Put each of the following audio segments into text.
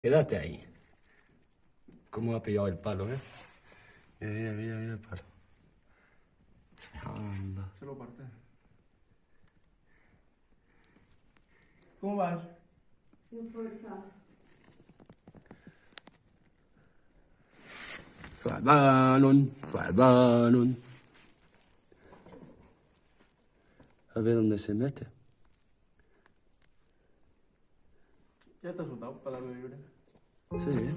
Quédate ahí. ¿Cómo ha pillado el palo, eh? Mira, mira, mira el palo. Anda. Se lo parte. ¿Cómo vas? Sin fuerza. Falbanon. A ver dónde se mete. ¿Ya te has soltado para darle libre? Sí, ¿eh?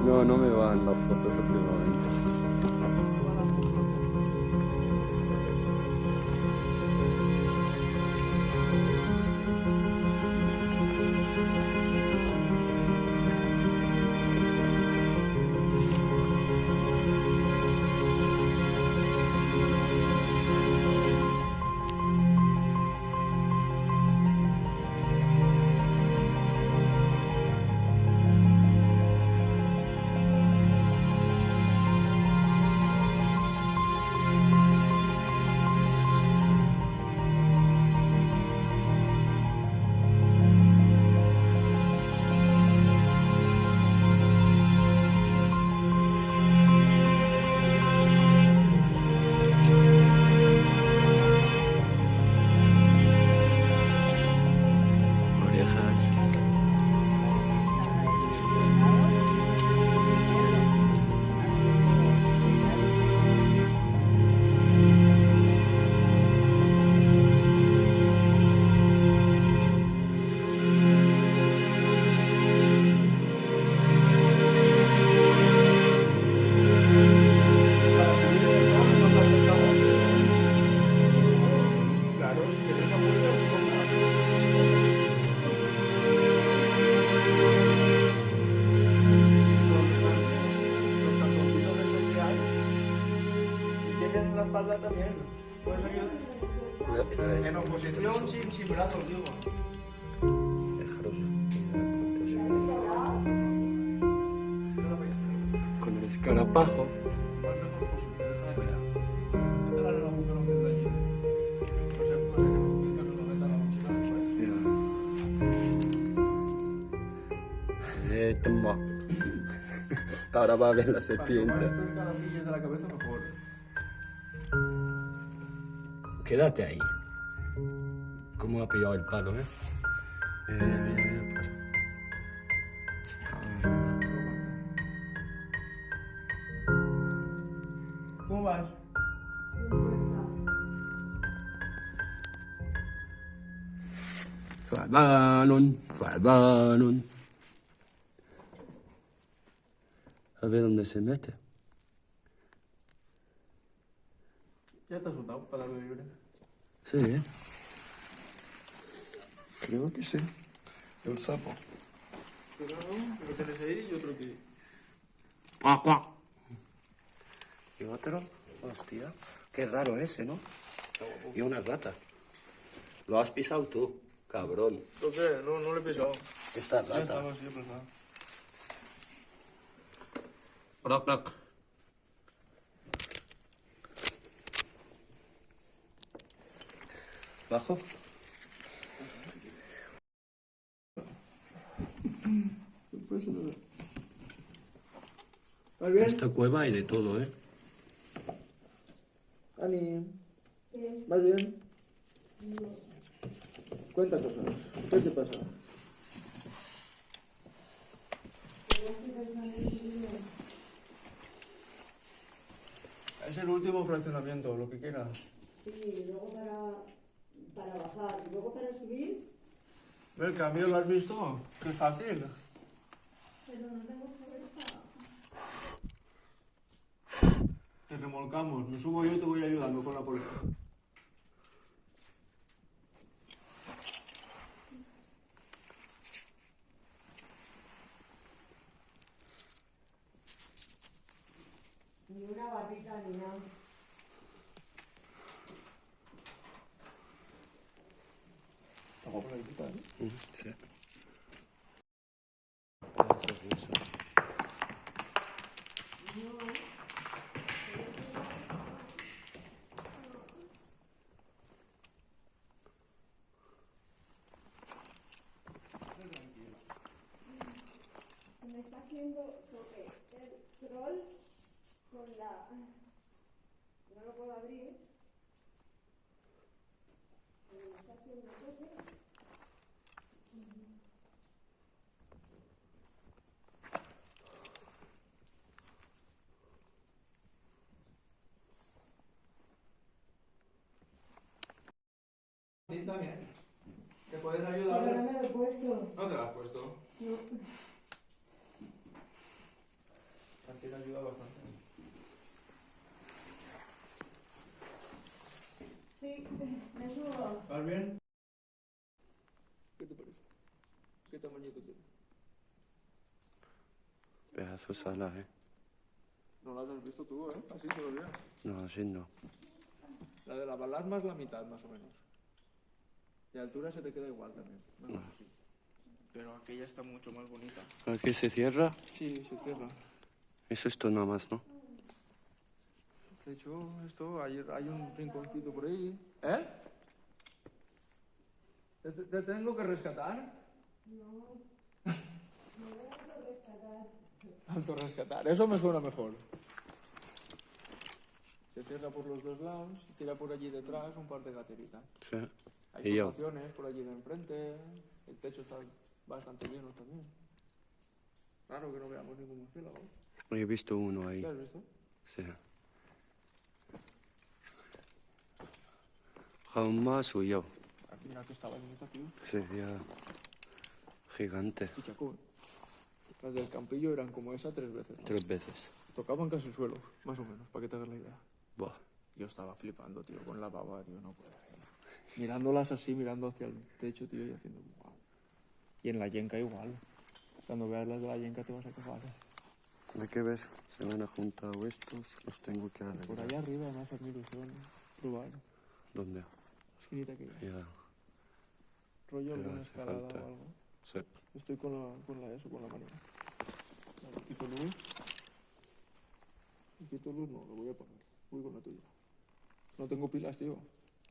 No, no me van las fotos últimamente. Orejas. Para subirse, ¿no? Eso está acercado. Claro, si quieres apoyar, soltas. Los cartoncitos estos que hay. Si tienes en la espalda también. Puedes ayudar. En oposición sin brazos, digo. Dejaros. Con el escarapajo. Lo mejor posible. Fuera. Métela en el agujero que está allí. No sé que no se lo meta en la mochila después. Mira. Toma. Ahora va a ver la Cuanto serpiente. más cerca las pilles de la cabeza, mejor. Quédate ahí. ¿Cómo ha pillado el palo, eh? Mira, mira, mira el palo. Anda. ¿Cómo vas? Sin fuerza. Falbanon. A ver dónde se mete. ¿Ya te has soltado para darle libre? Sí, ¿eh? Creo que sí. El sapo. Pero no, lo tienes ahí y otro aquí. Cuac, cuac. ¿Y otro? Hostia. Qué raro ese, ¿no? Y una rata. Lo has pisado tú, cabrón. ¿Lo qué? No, no le he pisado. Esta Ya rata. estaba así aplastado. Proc, proc. ¿Bajo? Pues no. ¿Vas bien? En esta cueva hay de todo, ¿eh? Ani, ¿Qué? ¿vas bien? Cuenta cosas. ¿Qué te pasa? Es el último fraccionamiento, lo que quieras. Sí, luego para bajar. Y luego para subir, ¿El cambio lo has visto? Que es fácil. pero no tengo fuerza. Te remolcamos. Me subo yo y te voy ayudando con la polea. Ni una barrita ni nada. Hago por ahí, ¿eh? Sí. Pedazos de eso. Me está haciendo toque el troll con la... No lo puedo abrir. Pero me está haciendo toque. Sí, también. ¿Te puedes Pero ayudar? no me lo he puesto. ¿No te la has puesto? No. Aquí te ayuda bastante. Sí, me subo. ¿Vas bien? ¿Qué te parece? ¿Qué tamañito tiene? Pedazos ala, No las has visto tú, ¿eh? Así todavía. No, así no. La de la balasma es la mitad, más o menos. De altura se te queda igual también. Una cosa así. Pero aquella está mucho más bonita. Aquí se cierra. Sí, se cierra. Eso es todo nada más, ¿no? De hecho, esto, hay un rinconcito por ahí. ¿Eh? ¿Te tengo que rescatar? No. Me voy a rescatar. Autorrescatar, eso me suena mejor. Se cierra por los dos lados y tira por allí detrás un par de gateritas. Sí. Hay Y yo. formaciones por allí de enfrente. El techo está bastante lleno también. Raro que no veamos ningún murciélago. He visto uno ahí. ¿Lo has visto? Sí. Jamás huyó. Aquí mira que estaba bonito, tío. Sí, ya. Gigante. Y chacón. Las del campillo eran como esa 3 veces, ¿no? 3 veces. Tocaban casi el suelo, más o menos, para que te hagas la idea. Buah. Yo estaba flipando, tío, con la baba, tío, no puede ser. Mirándolas así, mirando hacia el techo, tío, y haciendo wow. Y en la yenca igual. Cuando veas las de la yenca te vas a quejar. ¿De qué ves? Se me han juntado estos. Los tengo que arreglar. Por allá arriba me hace mi ilusión probar. ¿Dónde? Esquinita que hay. Ya. Rollo Pero alguna hace escalada falta. o algo. Sí. Estoy con la manía. Vale, quito luz. Y quito luz no, lo voy a apagar. Voy con la tuya. No tengo pilas, tío.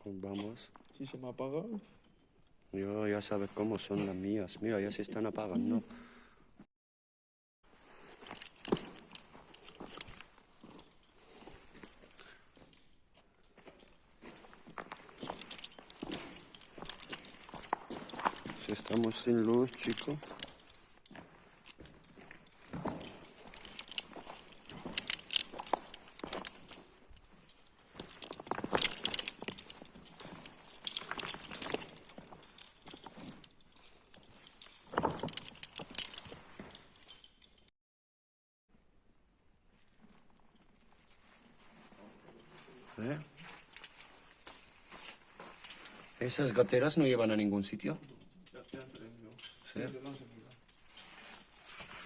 Pues vamos. Si se me apaga... Yo ya sabes cómo son las mías. Mira, ya se están apagando. Si estamos sin luz, chico. ¿Eh? Esas gateras no llevan a ningún sitio. Ya entré yo. Sí. Yo lo enseguida.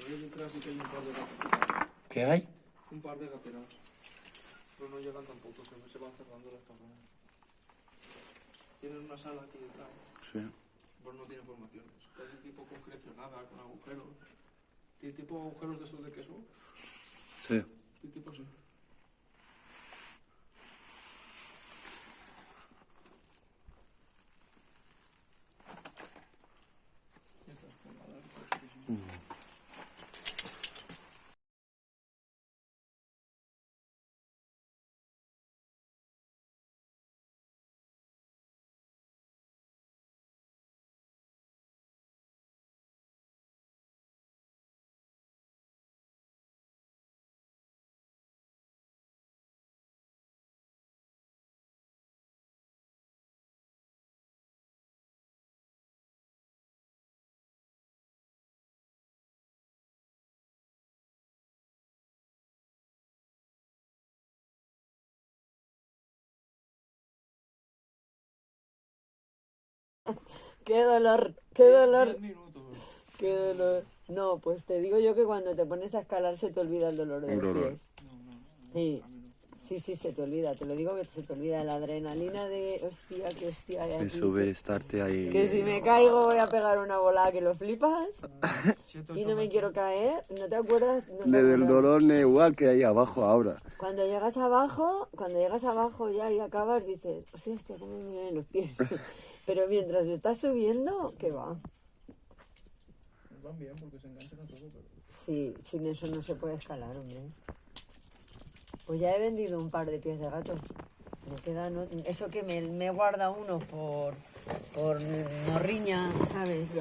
Yo detrás sí que hay un par de gateras. ¿Qué hay? Un par de gateras. Pero no llegan tampoco, se van cerrando las cabronas. Tienen una sala aquí detrás. Sí. Pues no tiene formaciones. Es de tipo concrecionada, con agujeros. ¿Tiene tipo agujeros de esos de queso? Sí. ¿Tiene tipo así? Estas colgadas, pues, sí, sí. ¡Qué dolor! ¡Qué dolor! 10 minutos. ¡Qué dolor! No, pues te digo yo que cuando te pones a escalar se te olvida el dolor de El los dolor. pies. Sí. Sí, sí, se te olvida, te lo digo que se te olvida la adrenalina de hostia, que hostia hay De aquí. sube estarte ahí. Que si me caigo voy a pegar una bola que lo flipas 7, y 8 no me quiero caer, ¿no te acuerdas? No te Del acuerdas. dolor no igual que ahí abajo ahora. Cuando llegas abajo ya y acabas dices, hostia, cómo me duelen los pies. Pero mientras estás subiendo, ¿qué va? Van bien porque se enganchan a todo, pero... Sí, sin eso no se puede escalar, hombre. Pues ya he vendido un par de pies de gato. Me queda, no, eso que me guarda uno por morriña, ¿sabes? De